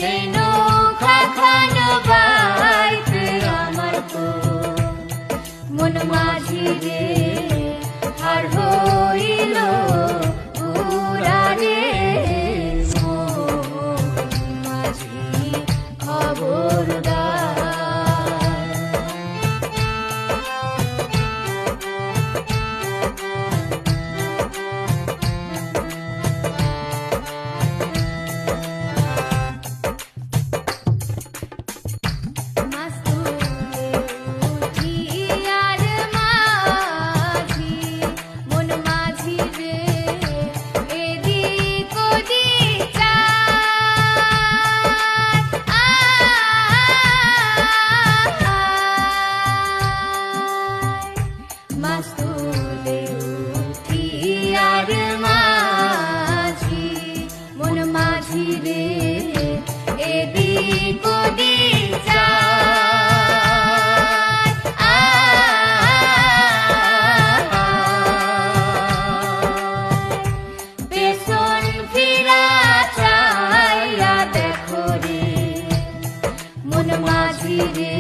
সেই নৌকা খানো বাইতে আমার তো মন মাঝি রে হার হইল উড়ারে মন মাঝি খবরদার। মাস্তুলে উঠিয়ার মাঝি মন মাঝি রে এদিক ওদিক যায়। পেছন ফিরা চাইয়া দেখো রে মন মাঝি রে